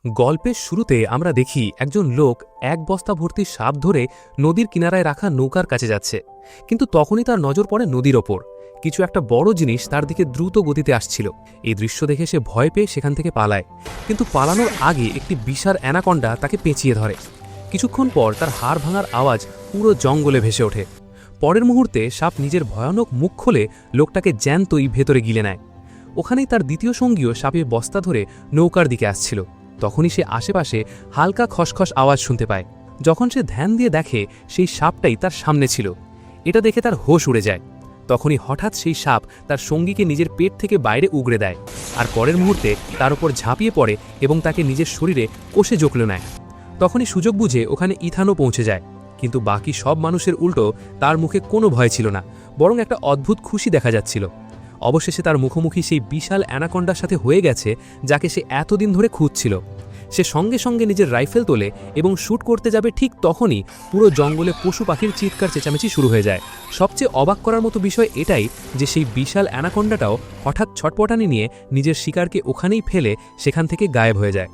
গল্পের শুরুতে আমরা দেখি একজন লোক এক বস্তা ভর্তি সাপ ধরে নদীর কিনারায় রাখা নৌকার কাছে যাচ্ছে। কিন্তু তখনই তার নজর পড়ে নদীর ওপর কিছু একটা বড় জিনিস তার দিকে দ্রুত গতিতে আসছিল। এই দৃশ্য দেখে সে ভয় পেয়ে সেখান থেকে পালায়, কিন্তু পালানোর আগে একটি বিশাল অ্যানাকন্ডা তাকে পেঁচিয়ে ধরে। কিছুক্ষণ পর তার হাড় ভাঙার আওয়াজ পুরো জঙ্গলে ভেসে ওঠে। পরের মুহূর্তে সাপ নিজের ভয়ানক মুখ খোলে লোকটাকে জ্যান্তই ভেতরে গিলে নেয়। ওখানেই তার দ্বিতীয় সঙ্গীও সাপের বস্তা ধরে নৌকার দিকে আসছিল। তখনই সে আশেপাশে হালকা খসখস আওয়াজ শুনতে পায়। যখন সে ধ্যান দিয়ে দেখে সেই সাপটাই তার সামনে ছিল। এটা দেখে তার হোশ উড়ে যায়। তখনই হঠাৎ সেই সাপ তার সঙ্গীকে নিজের পেট থেকে বাইরে উগড়ে দেয়, আর পরের মুহূর্তে তার উপর ঝাঁপিয়ে পড়ে এবং তাকে নিজের শরীরে কষে জকলে নেয়। তখনই সুযোগ বুঝে ওখানে ইথানও পৌঁছে যায়, কিন্তু বাকি সব মানুষের উল্টো তার মুখে কোনো ভয় ছিল না, বরং একটা অদ্ভুত খুশি দেখা যাচ্ছিল। অবশেষে তার মুখোমুখি সেই বিশাল অ্যানাকন্ডার সাথে হয়ে গেছে, যাকে সে এতদিন ধরে খুঁজছিল। সে সঙ্গে সঙ্গে নিজের রাইফেল তোলে এবং শ্যুট করতে যাবে, ঠিক তখনই পুরো জঙ্গলে পশু পাখির চিৎকার চেঁচামেচি শুরু হয়ে যায়। সবচেয়ে অবাক করার মতো বিষয় এটাই যে সেই বিশাল অ্যানাকন্ডাটাও হঠাৎ ছটপটানি নিয়ে নিজের শিকারকে ওখানেই ফেলে সেখান থেকে গায়েব হয়ে যায়।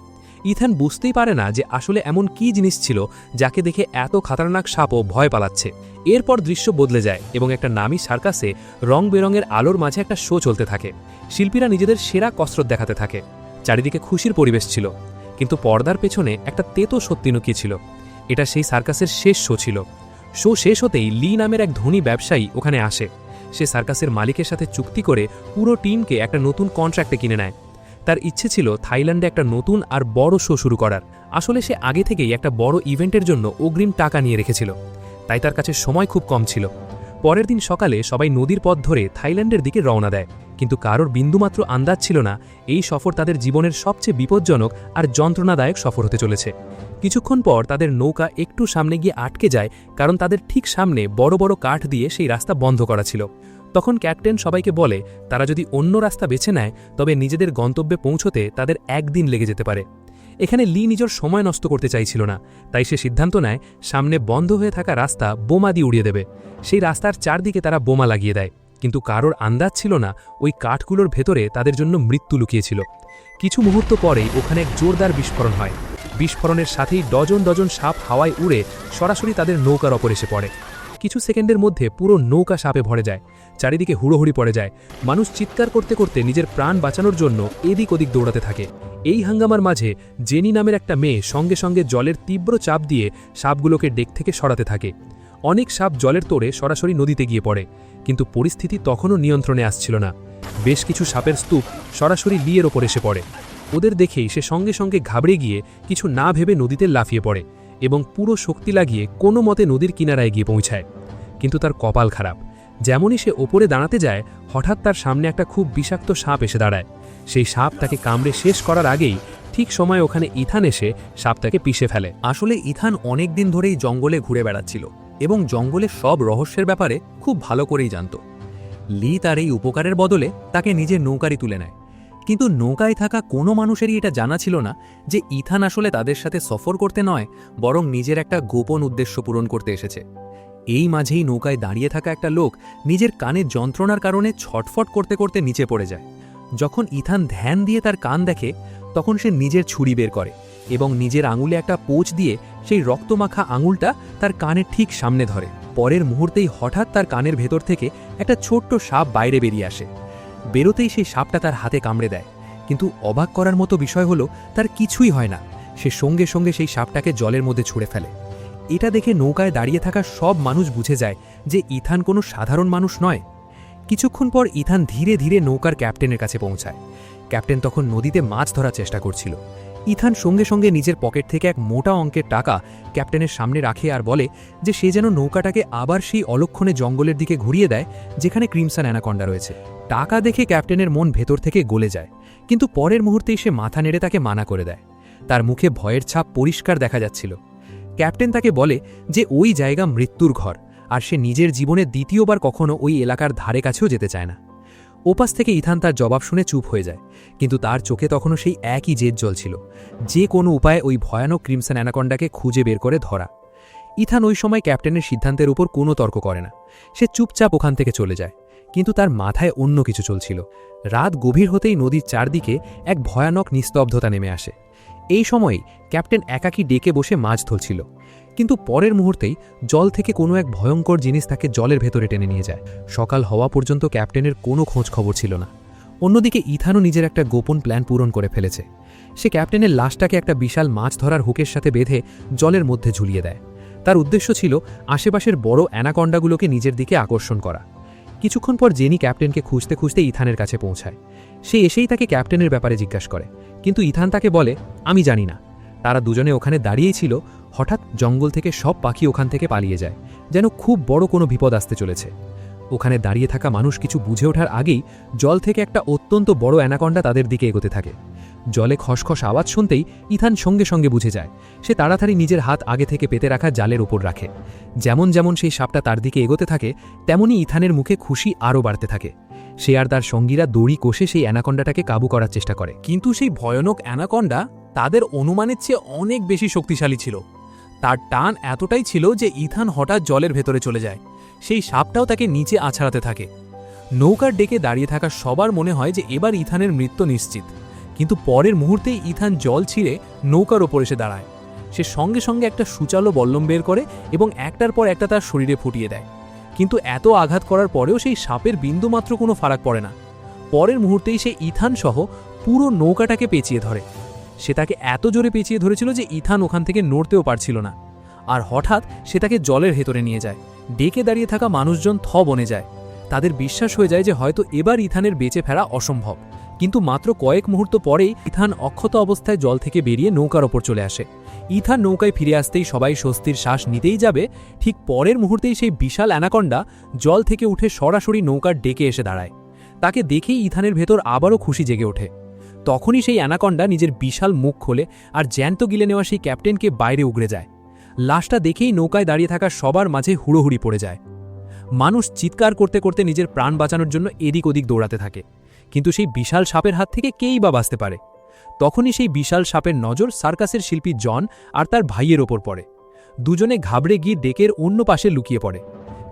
ইথান বুঝতেই পারে না যে আসলে এমন কী জিনিস ছিল যাকে দেখে এত খাতারনাক সাপও ভয় পালাচ্ছে। এরপর দৃশ্য বদলে যায় এবং একটা নামী সার্কাসে রং বেরঙের আলোর মাঝে একটা শো চলতে থাকে। শিল্পীরা নিজেদের সেরা কসরত দেখাতে থাকে। চারিদিকে খুশির পরিবেশ ছিল, কিন্তু পর্দার পেছনে একটা তেতো সত্যি লুকিয়ে ছিল। এটা সেই সার্কাসের শেষ শো ছিল। শো শেষ হতেই লি নামের এক ধনী ব্যবসায়ী ওখানে আসে। সে সার্কাসের মালিকের সাথে চুক্তি করে পুরো টিমকে একটা নতুন কন্ট্রাক্টে কিনে নেয়। তার ইচ্ছে ছিল থাইল্যান্ডে একটা নতুন আর বড় শো শুরু করার। আসলে সে আগে থেকেই একটা বড় ইভেন্টের জন্য অগ্রিম টাকা নিয়ে রেখেছিল, তাই তার কাছে সময় খুব কম ছিল। পরের দিন সকালে সবাই নদীর পথ ধরে থাইল্যান্ডের দিকে রওনা দেয়, কিন্তু কারোর বিন্দুমাত্র আন্দাজ ছিল না এই সফর তাদের জীবনের সবচেয়ে বিপজ্জনক আর যন্ত্রণাদায়ক সফর হতে চলেছে। কিছুক্ষণ পর তাদের নৌকা একটু সামনে গিয়ে আটকে যায়, কারণ তাদের ঠিক সামনে বড় বড় কাঠ দিয়ে সেই রাস্তা বন্ধ করা ছিল। তখন ক্যাপ্টেন সবাইকে বলে তারা যদি অন্য রাস্তা বেছে নেয় তবে নিজেদের গন্তব্যে পৌঁছতে তাদের একদিন লেগে যেতে পারে। এখানে লি নিজের সময় নষ্ট করতে চাইছিল না, তাই সে সিদ্ধান্ত নেয় সামনে বন্ধ হয়ে থাকা রাস্তা বোমা দিয়ে উড়িয়ে দেবে। সেই রাস্তার চারদিকে তারা বোমা লাগিয়ে দেয়, কিন্তু কারোর আন্দাজ ছিল না ওই কাঠগুলোর ভেতরে তাদের জন্য মৃত্যু লুকিয়েছিল। কিছু মুহূর্ত পরেই ওখানে এক জোরদার বিস্ফোরণ হয়। বিস্ফোরণের সাথেই ডজন ডজন সাপ হাওয়ায় উড়ে সরাসরি তাদের নৌকার ওপর এসে পড়ে। কিছু সেকেন্ডের মধ্যে পুরো নৌকা সাপে ভরে যায়। চারিদিকে হুড়োহুড়ি পড়ে যায়। মানুষ চিৎকার করতে করতে নিজের প্রাণ বাঁচানোর জন্য এদিক ওদিক দৌড়াতে থাকে। এই হাঙ্গামার মাঝে জেনি নামের একটা মেয়ে সঙ্গে সঙ্গে জলের তীব্র চাপ দিয়ে সাপগুলোকে ডেক থেকে সরাতে থাকে। অনেক সাপ জলের তোড়ে সরাসরি নদীতে গিয়ে পড়ে, কিন্তু পরিস্থিতি তখনও নিয়ন্ত্রণে আসছিল না। বেশ কিছু সাপের স্তূপ সরাসরি লিয়ের ওপর এসে পড়ে। ওদের দেখেই সে সঙ্গে সঙ্গে ঘাবড়ে গিয়ে কিছু না ভেবে নদীতে লাফিয়ে পড়ে এবং পুরো শক্তি লাগিয়ে কোনো মতে নদীর কিনারায় গিয়ে পৌঁছায়। কিন্তু তার কপাল খারাপ। যেমনই সে ওপরে দাঁড়াতে যায়, হঠাৎ তার সামনে একটা খুব বিষাক্ত সাপ এসে দাঁড়ায়। সেই সাপ তাকে কামড়ে শেষ করার আগেই ঠিক সময় ওখানে ইথান এসে সাপটাকে পিষে ফেলে। আসলে ইথান অনেক দিন ধরেই জঙ্গলে ঘুরে বেড়াচ্ছিল এবং জঙ্গলের সব রহস্যের ব্যাপারে খুব ভালো করেই জানত। লি তার এই উপকারের বদলে তাকে নিজের নৌকারই তুলে নেয়, কিন্তু নৌকায় থাকা কোনো মানুষেরই এটা জানা ছিল না যে ইথান আসলে তাদের সাথে সফর করতে নয়, বরং নিজের একটা গোপন উদ্দেশ্য পূরণ করতে এসেছে। এই মাঝেই নৌকায় দাঁড়িয়ে থাকা একটা লোক নিজের কানের যন্ত্রণার কারণে ছটফট করতে করতে নিচে পড়ে যায়। যখন ইথান ধ্যান দিয়ে তার কান দেখে, তখন সে নিজের ছুরি বের করে এবং নিজের আঙুলে একটা পোঁচ দিয়ে সেই রক্তমাখা আঙুলটা তার কানের ঠিক সামনে ধরে। পরের মুহূর্তেই হঠাৎ তার কানের ভেতর থেকে একটা ছোট্ট সাপ বাইরে বেরিয়ে আসে। বেরোতেই সেই সাপটা তার হাতে কামড়ে দেয়, কিন্তু অবাক করার মতো বিষয় হলো তার কিছুই হয় না। সে সঙ্গে সঙ্গে সেই সাপটাকে জলের মধ্যে ছুঁড়ে ফেলে। এটা দেখে নৌকায় দাঁড়িয়ে থাকা সব মানুষ বুঝে যায় যে ইথান কোনো সাধারণ মানুষ নয়। কিছুক্ষণ পর ইথান ধীরে ধীরে নৌকার ক্যাপ্টেনের কাছে পৌঁছায়। ক্যাপ্টেন তখন নদীতে মাছ ধরার চেষ্টা করছিল। ইথান সঙ্গে সঙ্গে নিজের পকেট থেকে এক মোটা অঙ্কের টাকা ক্যাপ্টেনের সামনে রাখে আর বলে যে সে যেন নৌকাটাকে আবার সেই অলক্ষণে জঙ্গলের দিকে ঘুরিয়ে দেয় যেখানে ক্রিমসন অ্যানাকন্ডা রয়েছে। টাকা দেখে ক্যাপ্টেনের মন ভেতর থেকে গলে যায়, কিন্তু পরের মুহূর্তেই সে মাথা নেড়ে তাকে মানা করে দেয়। তার মুখে ভয়ের ছাপ পরিষ্কার দেখা যাচ্ছিল। ক্যাপ্টেন তাকে বলে যে ওই জায়গা মৃত্যুর ঘর, আর সে নিজের জীবনে দ্বিতীয়বার কখনো ওই এলাকার ধারে কাছেও যেতে চায় না। ওপাশ থেকে ইথান তার জবাব শুনে চুপ হয়ে যায়, কিন্তু তার চোখে তখনও সেই একই জেদ জ্বলছিল, যে কোনো উপায়ে ওই ভয়ানক ক্রিমসন অ্যানাকন্ডাকে খুঁজে বের করে ধরা। ইথান ওই সময় ক্যাপ্টেনের সিদ্ধান্তের উপর কোনো তর্ক করে না। সে চুপচাপ ওখান থেকে চলে যায়, কিন্তু তার মাথায় অন্য কিছু চলছিল। রাত গভীর হতেই নদীর চারদিকে এক ভয়ানক নিস্তব্ধতা নেমে আসে। এই সময়েই ক্যাপ্টেন একাকী ডেকে বসে মাছ ধরছিল, কিন্তু পরের মুহূর্তেই জল থেকে কোনো এক ভয়ঙ্কর জিনিস তাকে জলের ভেতরে টেনে নিয়ে যায়। সকাল হওয়া পর্যন্ত ক্যাপ্টেনের কোনো খোঁজ খবর ছিল না। অন্যদিকে ইথানও নিজের একটা গোপন প্ল্যান পূরণ করে ফেলেছে। সে ক্যাপ্টেনের লাশটাকে একটা বিশাল মাছ ধরার হুকের সাথে বেঁধে জলের মধ্যে ঝুলিয়ে দেয়। তার উদ্দেশ্য ছিল আশেপাশের বড় অ্যানাকন্ডাগুলোকে নিজের দিকে আকর্ষণ করা। কিছুক্ষণ পর জেনি ক্যাপ্টেনকে খুঁজতে খুঁজতে ইথানের কাছে পৌঁছায়। সে এসেই তাকে ক্যাপ্টেনের ব্যাপারে জিজ্ঞাসা করে, কিন্তু ইথান তাকে বলে, আমি জানি না। তারা দুজনে ওখানে দাঁড়িয়েই ছিল, হঠাৎ জঙ্গল থেকে সব পাখি ওখান থেকে পালিয়ে যায়, যেন খুব বড় কোনো বিপদ আসতে চলেছে। ওখানে দাঁড়িয়ে থাকা মানুষ কিছু বুঝে ওঠার আগেই জল থেকে একটা অত্যন্ত বড় অ্যানাকন্ডা তাদের দিকে এগোতে থাকে। জলে খসখস আওয়াজ শুনতেই ইথান সঙ্গে সঙ্গে বুঝে যায়। সে তাড়াতাড়ি নিজের হাত আগে থেকে পেতে রাখা জালের ওপর রাখে। যেমন যেমন সেই সাপটা তার দিকে এগোতে থাকে, তেমনি ইথানের মুখে খুশি আরও বাড়তে থাকে। সে আর তার সঙ্গীরা দড়ি কষে সেই অ্যানাকন্ডাটাকে কাবু করার চেষ্টা করে, কিন্তু সেই ভয়ানক অ্যানাকন্ডা তাদের অনুমানের চেয়ে অনেক বেশি শক্তিশালী ছিল। তার টান এতটাই ছিল যে ইথান হঠাৎ জলের ভেতরে চলে যায়। সেই সাপটাও তাকে নিচে আছড়াতে থাকে। নৌকার ডেকে দাঁড়িয়ে থাকা সবার মনে হয় যে এবার ইথানের মৃত্যু নিশ্চিত, কিন্তু পরের মুহূর্তেই ইথান জল ছিঁড়ে নৌকার ওপর এসে দাঁড়ায়। সে সঙ্গে সঙ্গে একটা সূচালো বল্লম বের করে এবং একটার পর একটা তার শরীরে ফুটিয়ে দেয়। কিন্তু এত আঘাত করার পরেও সেই সাপের বিন্দুমাত্র কোনো ফারাক পড়ে না। পরের মুহূর্তেই সে ইথান সহ পুরো নৌকাটাকে পেঁচিয়ে ধরে। সে তাকে এত জোরে পেঁচিয়ে ধরেছিল যে ইথান ওখান থেকে নড়তেও পারছিল না। আর হঠাৎ সে তাকে জলের ভেতরে নিয়ে যায়। ডেকে দাঁড়িয়ে থাকা মানুষজন বনে যায়। তাদের বিশ্বাস হয়ে যায় যে হয়তো এবার ইথানের বেঁচে ফেরা অসম্ভব। কিন্তু মাত্র কয়েক মুহূর্ত পরেই ইথান অক্ষত অবস্থায় জল থেকে বেরিয়ে নৌকার ওপর চলে আসে। ইথান নৌকায় ফিরে আসতেই সবাই স্বস্তির শ্বাস নিতেই যাবে, ঠিক পরের মুহূর্তেই সেই বিশাল অ্যানাকন্ডা জল থেকে উঠে সরাসরি নৌকার ডেকে এসে দাঁড়ায়। তাকে দেখেই ইথানের ভেতর আবারও খুশি জেগে ওঠে। তখনই সেই অ্যানাকন্ডা নিজের বিশাল মুখ খোলে আর জ্যান্ত গিলে নেওয়া সেই ক্যাপ্টেনকে বাইরে উগড়ে যায়। লাশটা দেখেই নৌকায় দাঁড়িয়ে থাকা সবার মাঝে হুড়োহুড়ি পড়ে যায়। মানুষ চিৎকার করতে করতে নিজের প্রাণ বাঁচানোর জন্য এদিক ওদিক দৌড়াতে থাকে, কিন্তু সেই বিশাল সাপের হাত থেকে কেই বা বাঁচতে পারে। তখনই সেই বিশাল সাপের নজর সার্কাসের শিল্পী জন আর তার ভাইয়ের ওপর পড়ে। দুজনে ঘাবড়ে গিয়ে ডেকের অন্য পাশে লুকিয়ে পড়ে,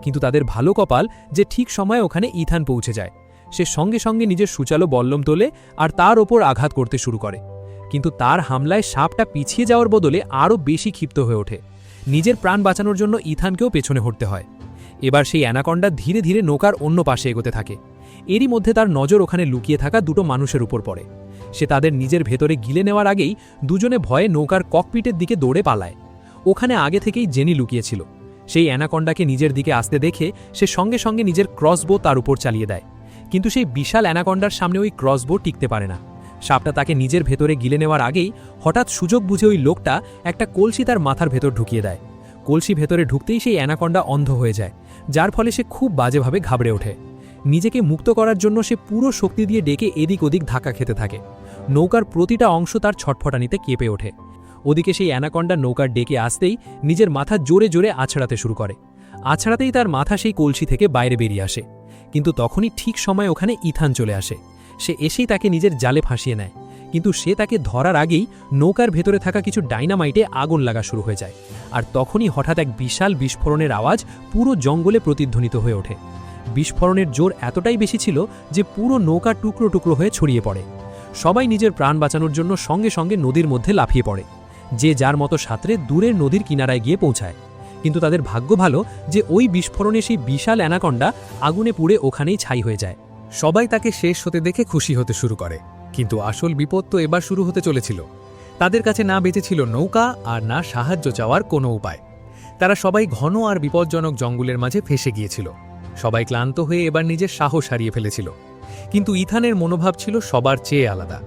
কিন্তু তাদের ভালো কপাল যে ঠিক সময়ে ওখানে ইথান পৌঁছে যায়। সে সঙ্গে সঙ্গে নিজের সূচালো বল্লম তোলে আর তার ওপর আঘাত করতে শুরু করে, কিন্তু তার হামলায় সাপটা পিছিয়ে যাওয়ার বদলে আরও বেশি ক্ষিপ্ত হয়ে ওঠে। নিজের প্রাণ বাঁচানোর জন্য ইথানকেও পেছনে হটতে হয়। এবার সেই অ্যানাকন্ডা ধীরে ধীরে নৌকার অন্য পাশে এগোতে থাকে। এরই মধ্যে তার নজর ওখানে লুকিয়ে থাকা দুটো মানুষের উপর পড়ে। সে তাদের নিজের ভেতরে গিলে নেওয়ার আগেই দুজনে ভয়ে নৌকার ককপিটের দিকে দৌড়ে পালায়। ওখানে আগে থেকেই জেনি লুকিয়েছিল। সেই অ্যানাকন্ডাকে নিজের দিকে আসতে দেখে সে সঙ্গে সঙ্গে নিজের ক্রসবো তার উপর চালিয়ে দেয়, কিন্তু সেই বিশাল অ্যানাকন্ডার সামনে ওই ক্রসবো টিকতে পারে না। সাপটা তাকে নিজের ভেতরে গিলে নেওয়ার আগেই হঠাৎ সুযোগ বুঝে ওই লোকটা একটা কলসি তার মাথার ভেতর ঢুকিয়ে দেয়। কলসি ভেতরে ঢুকতেই সেই অ্যানাকন্ডা অন্ধ হয়ে যায়, যার ফলে সে খুব বাজেভাবে ঘাবড়ে ওঠে। নিজেকে মুক্ত করার জন্য সে পুরো শক্তি দিয়ে ডেকে এদিক ওদিক ধাক্কা খেতে থাকে। নৌকার প্রতিটা অংশ তার ছটফটানিতে কেঁপে ওঠে। ওদিকে সেই অ্যানাকন্ডা নৌকার ডেকে আসতেই নিজের মাথা জোরে জোরে আছড়াতে শুরু করে। আছড়াতেই তার মাথা সেই কলসি থেকে বাইরে বেরিয়ে আসে, কিন্তু তখনই ঠিক সময় ওখানে ইথান চলে আসে। সে এসেই তাকে নিজের জালে ফাঁসিয়ে নেয়, কিন্তু সে তাকে ধরার আগেই নৌকার ভেতরে থাকা কিছু ডাইনামাইটে আগুন লাগা শুরু হয়ে যায়। আর তখনই হঠাৎ এক বিশাল বিস্ফোরণের আওয়াজ পুরো জঙ্গলে প্রতিধ্বনিত হয়ে ওঠে। বিস্ফোরণের জোর এতটাই বেশি ছিল যে পুরো নৌকা টুকরো টুকরো হয়ে ছড়িয়ে পড়ে। সবাই নিজের প্রাণ বাঁচানোর জন্য সঙ্গে সঙ্গে নদীর মধ্যে লাফিয়ে পড়ে। যে যার মতো সাঁতরে দূরের নদীর কিনারায় গিয়ে পৌঁছায়, কিন্তু তাদের ভাগ্য ভালো যে ওই বিস্ফোরণে সেই বিশাল অ্যানাকন্ডা আগুনে পুড়ে ওখানেই ছাই হয়ে যায়। সবাই তাকে শেষ হতে দেখে খুশি হতে শুরু করে, কিন্তু আসল বিপদ তো এবার শুরু হতে চলেছিল। তাদের কাছে না বেঁচে ছিল নৌকা আর না সাহায্য চাওয়ার কোনো উপায়। তারা সবাই ঘন আর বিপজ্জনক জঙ্গলের মাঝে ফেসে গিয়েছিল। সবাই ক্লান্ত হয়ে এবার নিজের সাহস হারিয়ে ফেলেছিল, কিন্তু ইথানের মনোভাব ছিল সবার চেয়ে আলাদা।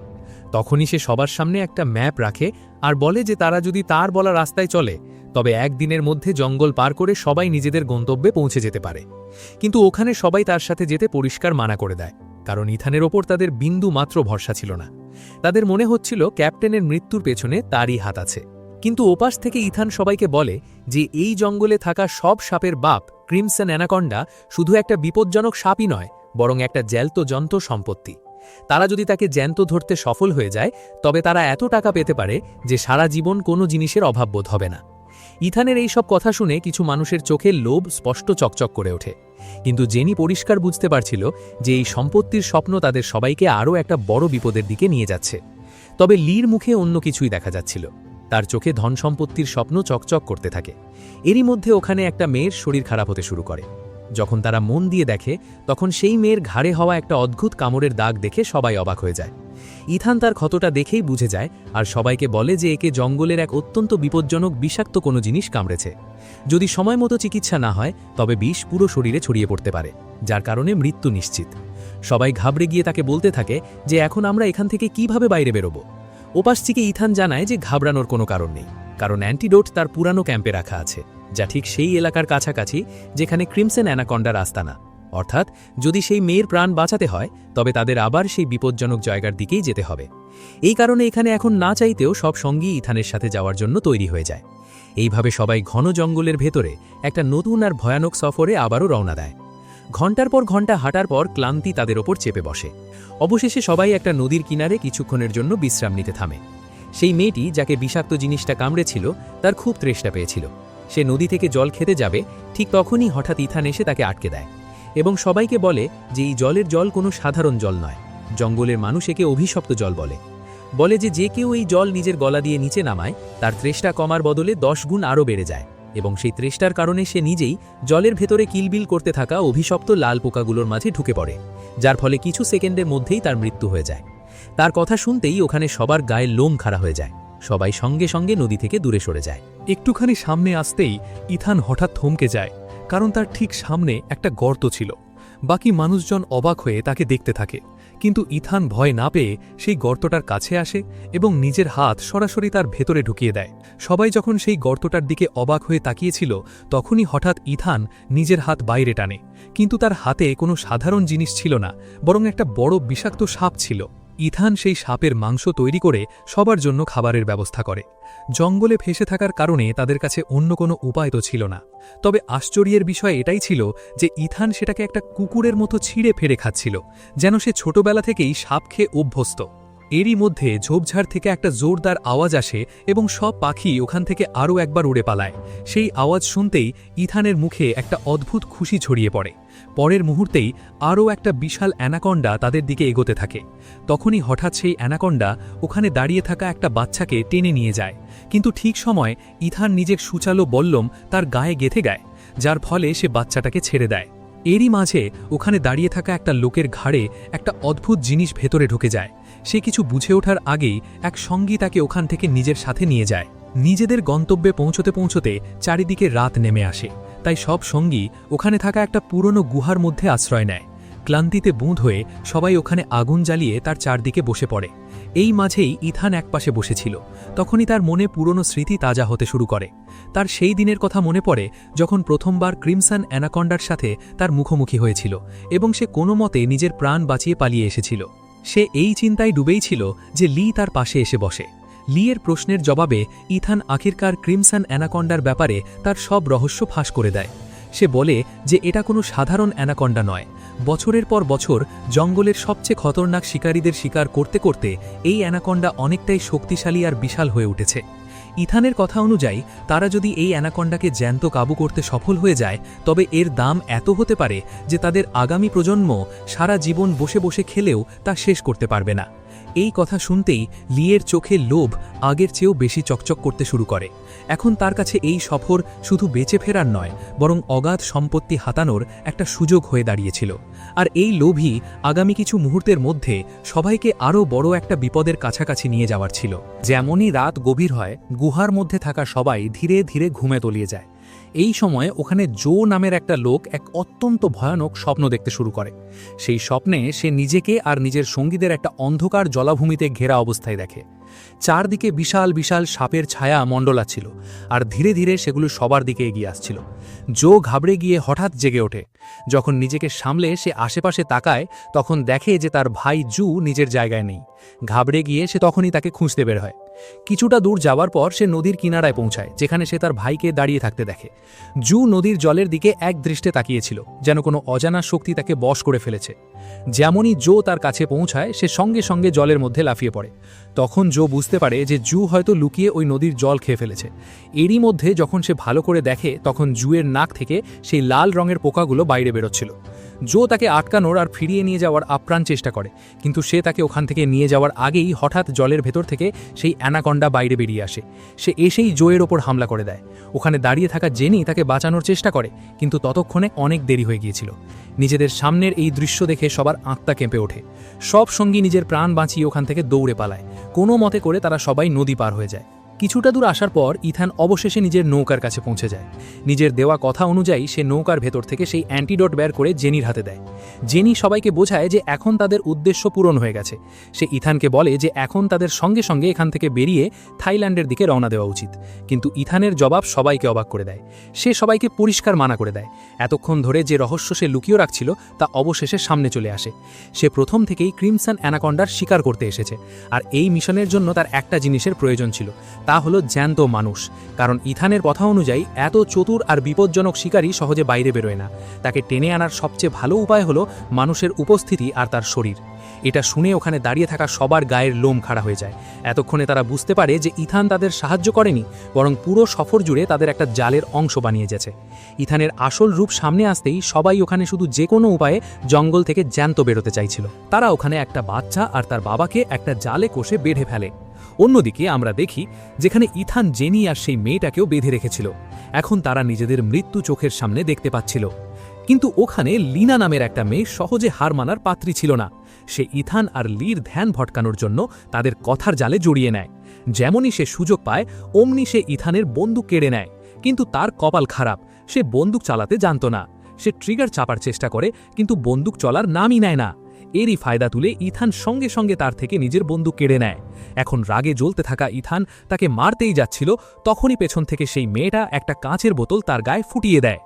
তখনই সে সবার সামনে একটা ম্যাপ রাখে আর বলে যে তারা যদি তার বলা রাস্তায় চলে তবে একদিনের মধ্যে জঙ্গল পার করে সবাই নিজেদের গন্তব্যে পৌঁছে যেতে পারে। কিন্তু ওখানে সবাই তার সাথে যেতে পরিষ্কার মানা করে দেয়, কারণ ইথানের ওপর তাদের বিন্দু মাত্র ভরসা ছিল না। তাদের মনে হচ্ছিল ক্যাপ্টেনের মৃত্যুর পেছনে তারই হাত আছে। কিন্তু ওপাশ থেকে ইথান সবাইকে বলে যে এই জঙ্গলে থাকা সব সাপের বাপ ক্রিমসন অ্যানাকন্ডা শুধু একটা বিপজ্জনক সাপই নয়, বরং একটা জ্যান্ত জন্ত সম্পত্তি। তারা যদি তাকে জ্যান্ত ধরতে সফল হয়ে যায় তবে তারা এত টাকা পেতে পারে যে সারা জীবন কোনো জিনিসের অভাববোধ হবে না। ইথানের এই সব কথা শুনে কিছু মানুষের চোখে লোভ স্পষ্ট চকচক করে ওঠে, কিন্তু জেনি পরিষ্কার বুঝতে পারছিল যে এই সম্পত্তির স্বপ্ন তাদের সবাইকে আরও একটা বড় বিপদের দিকে নিয়ে যাচ্ছে। তবে লির মুখে অন্য কিছুই দেখা যাচ্ছিল। তার চোখে ধন সম্পত্তির স্বপ্ন চকচক করতে থাকে। এরই মধ্যে ওখানে একটা মেয়ের শরীর খারাপ হতে শুরু করে। যখন তারা মন দিয়ে দেখে তখন সেই মেয়ের ঘাড়ে হওয়া একটা অদ্ভুত কামড়ের দাগ দেখে সবাই অবাক হয়ে যায়। ইথান তার ক্ষতটা দেখেই বুঝে যায় আর সবাইকে বলে যে একে জঙ্গলের এক অত্যন্ত বিপজ্জনক বিষাক্ত কোনো জিনিস কামড়েছে। যদি সময় মতো চিকিৎসা না হয় তবে বিষ পুরো শরীরে ছড়িয়ে পড়তে পারে, যার কারণে মৃত্যু নিশ্চিত। সবাই ঘাবড়ে গিয়ে তাকে বলতে থাকে যে এখন আমরা এখান থেকে কিভাবে বাইরে বেরোবো। ওপাশ থেকে ইথান জানায় যে ঘাবড়ানোর কোনো কারণ নেই, কারণ অ্যান্টিডোট তার পুরানো ক্যাম্পে রাখা আছে, যা ঠিক সেই এলাকার কাছাকাছি যেখানে ক্রিমসন অ্যানাকন্ডার আস্তানা। অর্থাৎ যদি সেই মেয়ের প্রাণ বাঁচাতে হয় তবে তাদের আবার সেই বিপজ্জনক জায়গার দিকেই যেতে হবে। এই কারণে এখানে এখন না চাইতেও সব সঙ্গী ইথানের সাথে যাওয়ার জন্য তৈরি হয়ে যায়। এইভাবে সবাই ঘন জঙ্গলের ভেতরে একটা নতুন আর ভয়ানক সফরে আবারও রওনা দেয়। ঘণ্টার পর ঘণ্টা হাঁটার পর ক্লান্তি তাদের ওপর চেপে বসে। অবশেষে সবাই একটা নদীর কিনারে কিছুক্ষণের জন্য বিশ্রাম নিতে থামে। সেই মেয়েটি যাকে বিষাক্ত জিনিসটা কামড়েছিল তার খুব তৃষ্ণা পেয়েছিল। সে নদী থেকে জল খেতে যাবে, ঠিক তখনই হঠাৎ ইথান এসে তাকে আটকে দেয় এবং সবাইকে বলে যে এই জলের জল কোনো সাধারণ জল নয়, জঙ্গলের মানুষ একে অভিশপ্ত জল বলে। বলে যে যে কেউ এই জল নিজের গলা দিয়ে নিচে নামায় তার তৃষ্ণা কমার বদলে 10 গুণ আরও বেড়ে যায়, এবং সেই তৃষ্ণার কারণে সে নিজেই জলের ভেতরে কিলবিল করতে থাকা অভিশপ্ত লাল পোকাগুলোর মাঝে ঢুকে পড়ে, যার ফলে কিছু সেকেন্ডের মধ্যেই তার মৃত্যু হয়ে যায়। তার কথা শুনতেই ওখানে সবার গায়ের লোম খাড়া হয়ে যায়। সবাই সঙ্গে সঙ্গে নদী থেকে দূরে সরে যায়। একটুখানি সামনে আসতেই ইথান হঠাৎ থমকে যায়, কারণ তার ঠিক সামনে একটা গর্ত ছিল। বাকি মানুষজন অবাক হয়ে তাকে দেখতে থাকে, কিন্তু ইথান ভয় না পেয়ে সেই গর্তটার কাছে আসে এবং নিজের হাত সরাসরি তার ভেতরে ঢুকিয়ে দেয়। সবাই যখন সেই গর্তটার দিকে অবাক হয়ে তাকিয়েছিল তখনই হঠাৎ ইথান নিজের হাত বাইরে টানে, কিন্তু তার হাতে কোনো সাধারণ জিনিস ছিল না, বরং একটা বড় বিষাক্ত সাপ ছিল। ইথান সেই সাপের মাংস তৈরি করে সবার জন্য খাবারের ব্যবস্থা করে। জঙ্গলে ফেসে থাকার কারণে তাদের কাছে অন্য কোনো উপায় তো ছিল না। তবে আশ্চর্যের বিষয় এটাই ছিল যে ইথান সেটাকে একটা কুকুরের মতো ছিঁড়ে ফেড়ে খাচ্ছিল, যেন সে ছোটবেলা থেকেই সাপ খেয়ে অভ্যস্ত। এরই মধ্যে ঝোপঝাড় থেকে একটা জোরদার আওয়াজ আসে এবং সব পাখি ওখান থেকে আরও একবার উড়ে পালায়। সেই আওয়াজ শুনতেই ইথানের মুখে একটা অদ্ভুত খুশি ছড়িয়ে পড়ে। পরের মুহূর্তেই আরও একটা বিশাল অ্যানাকন্ডা তাদের দিকে এগোতে থাকে। তখনই হঠাৎ সেই অ্যানাকন্ডা ওখানে দাঁড়িয়ে থাকা একটা বাচ্চাকে টেনে নিয়ে যায়, কিন্তু ঠিক সময় ইথান নিজের সুচালো বল্লম তার গায়ে গেঁথে গায়, যার ফলে সে বাচ্চাটাকে ছেড়ে দেয়। এরই মাঝে ওখানে দাঁড়িয়ে থাকা একটা লোকের ঘাড়ে একটা অদ্ভুত জিনিস ভেতরে ঢুকে যায়। সে কিছু বুঝে ওঠার আগেই এক সঙ্গী তাকে ওখান থেকে নিজের সাথে নিয়ে যায়। নিজেদের গন্তব্যে পৌঁছতে পৌঁছতে চারিদিকে রাত নেমে আসে, তাই সব সঙ্গী ওখানে থাকা একটা পুরনো গুহার মধ্যে আশ্রয় নেয়। ক্লান্তিতে বুঁদ হয়ে সবাই ওখানে আগুন জ্বালিয়ে তার চারদিকে বসে পড়ে। এই মাঝেই ইথান একপাশে বসেছিল। তখনই তার মনে পুরনো স্মৃতি তাজা হতে শুরু করে। তার সেই দিনের কথা মনে পড়ে যখন প্রথমবার ক্রিমসন অ্যানাকন্ডার সাথে তার মুখোমুখি হয়েছিল এবং সে কোনো মতে নিজের প্রাণ বাঁচিয়ে পালিয়ে এসেছিল। সে এই চিন্তায় ডুবেই ছিল যে লি তার পাশে এসে বসে। লিয়ের প্রশ্নের জবাবে ইথান আখিরকার ক্রিমসন অ্যানাকন্ডার ব্যাপারে তার সব রহস্য ফাঁস করে দেয়। সে বলে যে এটা কোনো সাধারণ অ্যানাকন্ডা নয়। বছরের পর বছর জঙ্গলের সবচেয়ে খতরনাক শিকারীদের শিকার করতে করতে এই অ্যানাকন্ডা অনেকটাই শক্তিশালী আর বিশাল হয়ে উঠেছে। ইথানের কথা অনুযায়ী তারা যদি এই অ্যানাকন্ডাকে জ্যান্ত কাবু করতে সফল হয়ে যায় তবে এর দাম এত হতে পারে যে তাদের আগামী প্রজন্ম সারা জীবন বসে বসে খেলেও তা শেষ করতে পারবে না। এই কথা শুনতেই লিয়ের চোখে লোভ আগের চেয়েও বেশি চকচক করতে শুরু করে। এখন তার কাছে এই সফর শুধু বেঁচে ফেরার নয়, বরং অগাধ সম্পত্তি হাতানোর একটা সুযোগ হয়ে দাঁড়িয়েছিল। আর এই লোভই আগামী কিছু মুহূর্তের মধ্যে সবাইকে আরও বড় একটা বিপদের কাছাকাছি নিয়ে যাওয়ার ছিল। যেমনই রাত গভীর হয়, গুহার মধ্যে থাকা সবাই ধীরে ধীরে ঘুমে তলিয়ে যায়। এই সময়ে ওখানে জো নামের একটা লোক এক অত্যন্ত ভয়ানক স্বপ্ন দেখতে শুরু করে। সেই স্বপ্নে সে নিজেকে আর নিজের সঙ্গীদের একটা অন্ধকার জলাভূমিতে ঘেরা অবস্থায় দেখে। চারদিকে বিশাল বিশাল সাপের ছায়া মণ্ডলাচ্ছিল আর ধীরে ধীরে সেগুলো সবার দিকে এগিয়ে আসছিল। জো ঘাবড়ে গিয়ে হঠাৎ জেগে ওঠে। যখন নিজেকে সামলে সে আশেপাশে তাকায় তখন দেখে যে তার ভাই জু নিজের জায়গায় নেই। ঘাবড়ে গিয়ে সে তখনই তাকে খুঁজতে বের হয়। কিছুটা দূর যাওয়ার পর সে নদীর কিনারায় পৌঁছায়, যেখানে সে তার ভাইকে দাঁড়িয়ে থাকতে দেখে। জু নদীর জলের দিকে এক দৃষ্টে তাকিয়েছিল, যেন কোনো অজানা শক্তি তাকে বশ করে ফেলেছে। যেমনই জো তার কাছে পৌঁছায় সে সঙ্গে সঙ্গে জলের মধ্যে লাফিয়ে পড়ে। তখন জো বুঝতে পারে যে জু হয়তো লুকিয়ে ওই নদীর জল খেয়ে ফেলেছে। এরই মধ্যে যখন সে ভালো করে দেখে তখন জুয়ের নাক থেকে সেই লাল রঙের পোকাগুলো বাইরে বেরোচ্ছিল। জো তাকে আটকানোর আর ফিরিয়ে নিয়ে যাওয়ার আপ্রাণ চেষ্টা করে, কিন্তু সে তাকে ওখান থেকে নিয়ে যাওয়ার আগেই হঠাৎ জলের ভেতর থেকে সেই অ্যানাকন্ডা বাইরে বেরিয়ে আসে। সে এসেই জোয়ের ওপর হামলা করে দেয়। ওখানে দাঁড়িয়ে থাকা জেনি তাকে বাঁচানোর চেষ্টা করে, কিন্তু ততক্ষণে অনেক দেরি হয়ে গিয়েছিল। নিজেদের সামনের এই দৃশ্য দেখে সবার আত্মা কেঁপে ওঠে। সব সঙ্গী নিজের প্রাণ বাঁচিয়ে ওখান থেকে দৌড়ে পালায়। কোনো মতে করে তারা সবাই নদী পার হয়ে যায়। কিছুটা দূর আসার পর ইথান অবশেষে নিজের নৌকার কাছে পৌঁছে যায়। নিজের দেওয়া কথা অনুযায়ী সে নৌকার ভেতর থেকে সেই অ্যান্টিডোট বের করে জেনির হাতে দেয়। জেনি সবাইকে বোঝায় যে এখন তাদের উদ্দেশ্য পূরণ হয়ে গেছে। সে ইথানকে বলে যে এখন তাদের সঙ্গে সঙ্গে এখান থেকে বেরিয়ে থাইল্যান্ডের দিকে রওনা দেওয়া উচিত। কিন্তু ইথানের জবাব সবাইকে অবাক করে দেয়। সে সবাইকে পরিষ্কার মানা করে দেয়। এতক্ষণ ধরে যে রহস্য সে লুকিয়ে রাখছিল তা অবশেষে সামনে চলে আসে। সে প্রথম থেকেই ক্রিমসন অ্যানাকন্ডার শিকার করতে এসেছে, আর এই মিশনের জন্য তার একটা জিনিসের প্রয়োজন ছিল, তা হলো জ্যান্ত মানুষ। কারণ ইথানের কথা অনুযায়ী এত চতুর আর বিপজ্জনক শিকারী সহজে বাইরে বেরোয় না। তাকে টেনে আনার সবচেয়ে ভালো উপায় হলো মানুষের উপস্থিতি আর তার শরীর। এটা শুনে ওখানে দাঁড়িয়ে থাকা সবার গায়ের লোম খাড়া হয়ে যায়। এতক্ষণে তারা বুঝতে পারে যে ইথান তাদের সাহায্য করেনি, বরং পুরো সফর জুড়ে তাদের একটা জালের অংশ বানিয়ে গেছে। ইথানের আসল রূপ সামনে আসতেই সবাই ওখানে শুধু যে কোনো উপায়ে জঙ্গল থেকে জ্যান্ত বেরোতে চাইছিল। তারা ওখানে একটা বাচ্চা আর তার বাবাকে একটা জালে কষে বেঁধে ফেলে। অন্যদিকে আমরা দেখি যেখানে ইথান জেনি আর সেই মেয়েটাকেও বেঁধে রেখেছিল। এখন তারা নিজেদের মৃত্যু চোখের সামনে দেখতে পাচ্ছিল। কিন্তু ওখানে লিনা নামের একটা মেয়ে সহজে হার মানার পাত্রী ছিল না। সে ইথান আর লির ধ্যান ভটকানোর জন্য তাদের কথার জালে জড়িয়ে নেয়। যেমনই সে সুযোগ পায় অমনি সে ইথানের বন্দুক কেড়ে নেয়। কিন্তু তার কপাল খারাপ, সে বন্দুক চালাতে জানত না। সে ট্রিগার চাপার চেষ্টা করে, কিন্তু বন্দুক চলার নামই নেয় না। এরই ফায়দা তুলে ইথান সঙ্গে সঙ্গে তার থেকে নিজের বন্দুক কেড়ে নেয়। এখন রাগে জ্বলতে থাকা ইথান তাকে মারতেই যাচ্ছিল, তখনই পেছন থেকে সেই মেয়েটা একটা কাঁচের বোতল তার গায়ে ফুটিয়ে দেয়।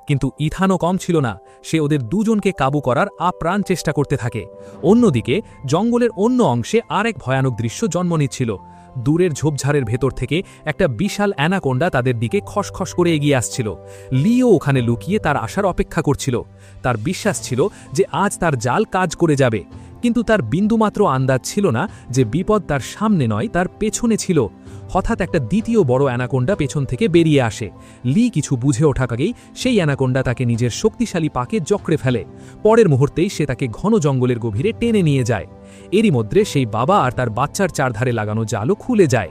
কিন্তু ইথানও কম ছিল না, সে ওদের দুজনকে কাবু করার আপ্রাণ চেষ্টা করতে থাকে। অন্যদিকে জঙ্গলের অন্য অংশে আরেক ভয়ানক দৃশ্য জন্ম নিচ্ছিল। দূরের ঝোপঝাড়ের ভেতর থেকে একটা বিশাল অ্যানাকোন্ডা তাদের দিকে খসখস করে এগিয়ে আসছিল। লিও ওখানে লুকিয়ে তার আসার অপেক্ষা করছিল। তার বিশ্বাস ছিল যে আজ তার জাল কাজ করে যাবে, কিন্তু তার বিন্দুমাত্র আন্দাজ ছিল না যে বিপদ তার সামনে নয়, তার পেছনে ছিল। হঠাৎ একটা দ্বিতীয় বড় অ্যানাকোন্ডা পেছন থেকে বেরিয়ে আসে। লি কিছু বুঝে ওঠার আগেই সেই অ্যানাকোন্ডা তাকে নিজের শক্তিশালী পাকে জকড়ে ফেলে। পরের মুহূর্তেই সে তাকে ঘন জঙ্গলের গভীরে টেনে নিয়ে যায়। এরই মধ্যে সেই বাবা আর তার বাচ্চার চারধারে লাগানো জালও খুলে যায়।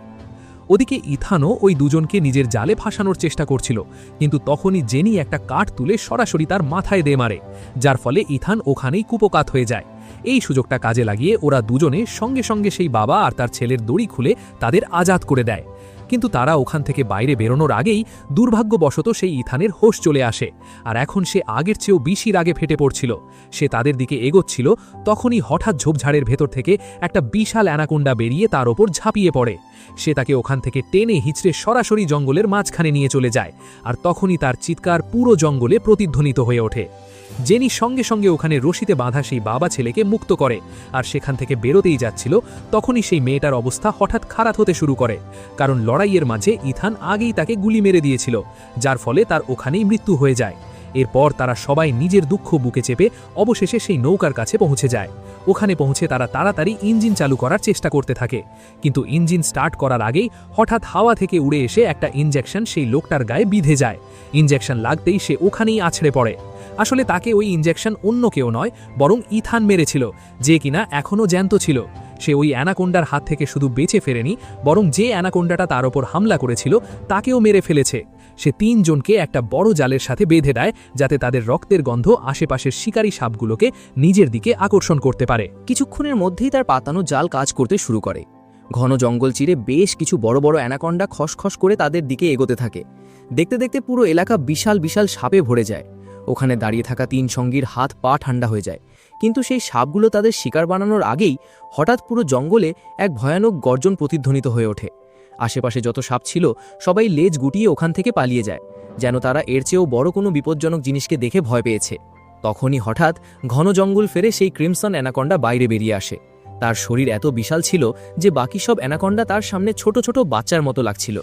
ওদিকে ইথানও ওই দুজনকে নিজের জালে ফাঁসানোর চেষ্টা করছিল, কিন্তু তখনই জেনি একটা কাঠ তুলে সরাসরি তার মাথায় দে মারে, যার ফলে ইথান ওখানেই কুপোকাত হয়ে যায়। এই সুযোগটা কাজে লাগিয়ে ওরা দুজনে সঙ্গে সঙ্গে সেই বাবা আর তার ছেলের দড়ি খুলে তাদের আজাদ করে দেয়। কিন্তু তারা ওখান থেকে বাইরে বেরোনোর আগেই দুর্ভাগ্যবশত সেই ইথানের হোশ চলে আসে, আর এখন সে আগের চেয়েও বেশি রাগে ফেটে পড়ছিল। সে তাদের দিকে এগোচ্ছিল, তখনই হঠাৎ ঝোপঝাড়ের ভেতর থেকে একটা বিশাল অ্যানাকোন্ডা বেরিয়ে তার ওপর ঝাঁপিয়ে পড়ে। সে তাকে ওখান থেকে টেনে হিঁচড়ে সরাসরি জঙ্গলের মাঝখানে নিয়ে চলে যায়, আর তখনই তার চিৎকার পুরো জঙ্গলে প্রতিধ্বনিত হয়ে ওঠে। জেনি সঙ্গে সঙ্গে ওখানে রশিতে বাঁধা সেই বাবা ছেলেকে মুক্ত করে, আর সেখান থেকে বেরোতেই যাচ্ছিল তখনই সেই মেয়েটার অবস্থা হঠাৎ খারাপ হতে শুরু করে, কারণ লড়াইয়ের মাঝে ইথান আগেই তাকে গুলি মেরে দিয়েছিল, যার ফলে তার ওখানেই মৃত্যু হয়ে যায়। এরপর তারা সবাই নিজের দুঃখ বুকে চেপে অবশেষে সেই নৌকার কাছে পৌঁছে যায়। ওখানে পৌঁছে তারা তাড়াতাড়ি ইঞ্জিন চালু করার চেষ্টা করতে থাকে, কিন্তু ইঞ্জিন স্টার্ট করার আগেই হঠাৎ হাওয়া থেকে উড়ে এসে একটা ইনজেকশন সেই লোকটার গায়ে বিঁধে যায়। ইনজেকশন লাগতেই সে ওখানেই আছড়ে পড়ে। আসলে তাকে ওই ইনজেকশন অন্য কেউ নয়, বরং ইথান মেরেছিল, যে কিনা এখনও জ্যান্ত ছিল। সে ওই অ্যানাকোন্ডার হাত থেকে শুধু বেঁচে ফেরেনি, বরং যে অ্যানাকোন্ডাটা তার ওপর হামলা করেছিল তাকেও মেরে ফেলেছে। সে তিনজনকে একটা বড় জালের সাথে বেঁধে দেয়, যাতে তাদের রক্তের গন্ধ আশেপাশের শিকারী সাপগুলোকে নিজের দিকে আকর্ষণ করতে পারে। কিছুক্ষণের মধ্যেই তার পাতানো জাল কাজ করতে শুরু করে। ঘন জঙ্গল চিরে বেশ কিছু বড় বড় অ্যানাকোন্ডা খসখস করে তাদের দিকে এগোতে থাকে। দেখতে দেখতে পুরো এলাকা বিশাল বিশাল সাপে ভরে যায়। ওখানে দাঁড়িয়ে থাকা তিন সঙ্গীর হাত পা ঠান্ডা হয়ে যায়, কিন্তু সেই সাপগুলো তাদের শিকার বানানোর আগেই হঠাৎ পুরো জঙ্গলে এক ভয়ানক গর্জন প্রতিধ্বনিত হয়ে ওঠে। আশেপাশে যত সাপ ছিল সবাই লেজ গুটিয়ে ওখান থেকে পালিয়ে যায়, যেন তারা এর চেয়েও বড় কোনো বিপজ্জনক জিনিসকে দেখে ভয় পেয়েছে। তখনই হঠাৎ ঘন জঙ্গল ফেরে সেই ক্রিমসন অ্যানাকোন্ডা বাইরে বেরিয়ে আসে। তার শরীর এত বিশাল ছিল যে বাকি সব অ্যানাকোন্ডা তার সামনে ছোট ছোট বাচ্চার মতো লাগছিল।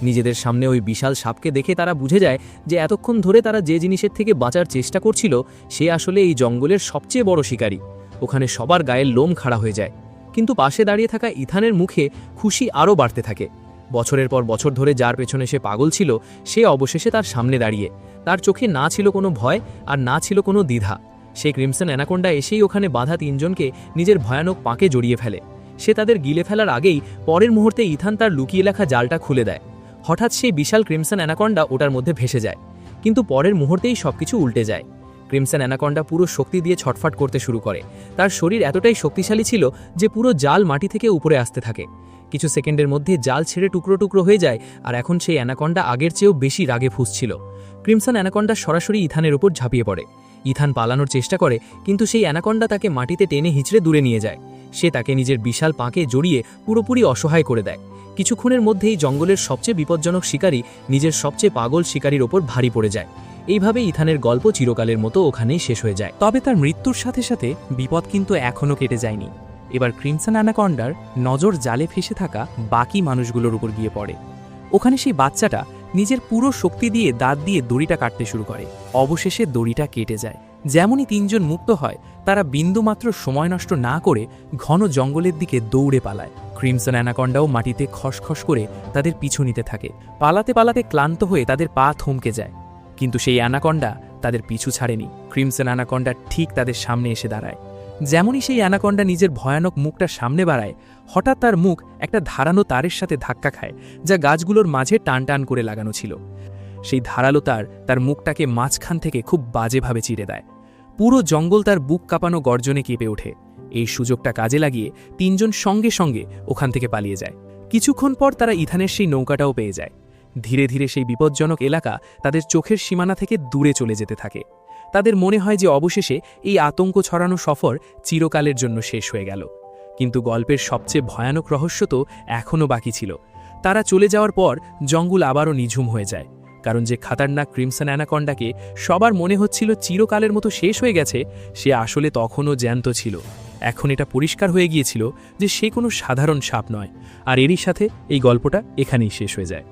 নিজেদের সামনে ওই বিশাল সাপকে দেখে তারা বুঝে যায় যে এতক্ষণ ধরে তারা যে জিনিসের থেকে বাঁচার চেষ্টা করছিল সে আসলে এই জঙ্গলের সবচেয়ে বড় শিকারী। ওখানে সবার গায়ের লোম খাড়া হয়ে যায়, কিন্তু পাশে দাঁড়িয়ে থাকা ইথানের মুখে খুশি আরও বাড়তে থাকে। বছরের পর বছর ধরে যার পেছনে সে পাগল ছিল সে অবশেষে তার সামনে দাঁড়িয়ে। তার চোখে না ছিল কোনো ভয় আর না ছিল কোনো দ্বিধা। সেই ক্রিমসন অ্যানাকোন্ডা এসেই ওখানে বাঁধা তিনজনকে নিজের ভয়ানক পাঁকে জড়িয়ে ফেলে। সে তাদের গিলে ফেলার আগেই পরের মুহূর্তে ইথান তার লুকিয়ে রাখা জালটা খুলে দেয়। হঠাৎ সেই বিশাল ক্রিমসন অ্যানাকোন্ডা ওটার মধ্যে ভেসে যায়, কিন্তু পরের মুহূর্তেই সবকিছু উল্টে যায়। ক্রিমসন অ্যানাকোন্ডা পুরো শক্তি দিয়ে ছটফট করতে শুরু করে। তার শরীর এতটাই শক্তিশালী ছিল যে পুরো জাল মাটি থেকে উপরে আসতে থাকে। কিছু সেকেন্ডের মধ্যে জাল ছেড়ে টুকরো টুকরো হয়ে যায়, আর এখন সেই অ্যানাকোন্ডা আগের চেয়েও বেশি রাগে ফুঁসছিল। ক্রিমসন অ্যানাকোন্ডা সরাসরি ইথানের উপর ঝাঁপিয়ে পড়ে। ইথান পালানোর চেষ্টা করে, কিন্তু সেই অ্যানাকোন্ডা তাকে মাটিতে টেনে হিঁচড়ে দূরে নিয়ে যায়। সে তাকে নিজের বিশাল পাঁকে জড়িয়ে পুরোপুরি অসহায় করে দেয়। কিছুক্ষণের মধ্যেই জঙ্গলের সবচেয়ে বিপজ্জনক শিকারী নিজের সবচেয়ে পাগল শিকারীর ওপর ভারী পড়ে যায়। এইভাবে ইথানের গল্প চিরকালের মতো ওখানেই শেষ হয়ে যায়। তবে তার মৃত্যুর সাথে সাথে বিপদ কিন্তু এখনও কেটে যায়নি। এবার ক্রিমসন অ্যানাকন্ডার নজর জালে ফেসে থাকা বাকি মানুষগুলোর উপর গিয়ে পড়ে। ওখানে সেই বাচ্চাটা নিজের পুরো শক্তি দিয়ে দাঁত দিয়ে দড়িটা কাটতে শুরু করে। অবশেষে দড়িটা কেটে যায়। যেমনই তিনজন মুক্ত হয়, তারা বিন্দুমাত্র সময় নষ্ট না করে ঘন জঙ্গলের দিকে দৌড়ে পালায়। ক্রিমসন অ্যানাকন্ডাও মাটিতে খসখস করে তাদের পিছু নিতে থাকে। পালাতে পালাতে ক্লান্ত হয়ে তাদের পা থমকে যায়, কিন্তু সেই অ্যানাকন্ডা তাদের পিছু ছাড়েনি। ক্রিমসন অ্যানাকন্ডা ঠিক তাদের সামনে এসে দাঁড়ায়। যেমনই সেই অ্যানাকন্ডা নিজের ভয়ানক মুখটা সামনে বাড়ায়, হঠাৎ তার মুখ একটা ধারালো তারের সাথে ধাক্কা খায়, যা গাছগুলোর মাঝে টান টান করে লাগানো ছিল। সেই ধারালো তার তার মুখটাকে মাঝখান থেকে খুব বাজেভাবে চিরে দেয়। পুরো জঙ্গল তার বুক কাঁপানো গর্জনে কেঁপে ওঠে। এই সুযোগটা কাজে লাগিয়ে তিনজন সঙ্গে সঙ্গে ওখান থেকে পালিয়ে যায়। কিছুক্ষণ পর তারা ইথানের সেই নৌকাটাও পেয়ে যায়। ধীরে ধীরে সেই বিপজ্জনক এলাকা তাদের চোখের সীমানা থেকে দূরে চলে যেতে থাকে। তাদের মনে হয় যে অবশেষে এই আতঙ্ক ছড়ানো সফর চিরকালের জন্য শেষ হয়ে গেল। কিন্তু গল্পের সবচেয়ে ভয়ানক রহস্য তো এখনও বাকি ছিল। তারা চলে যাওয়ার পর জঙ্গল আবারও নিঝুম হয়ে যায়, কারণ যে খাতারনাক ক্রিমসন অ্যানাকন্ডাকে সবার মনে হচ্ছিল চিরকালের মতো শেষ হয়ে গেছে, সে আসলে তখনও জ্যান্ত ছিল। এখন এটা পরিষ্কার হয়ে গিয়েছিল যে সে কোনো সাধারণ সাপ নয়। আর এরই সাথে এই গল্পটা এখানেই শেষ হয়ে যায়।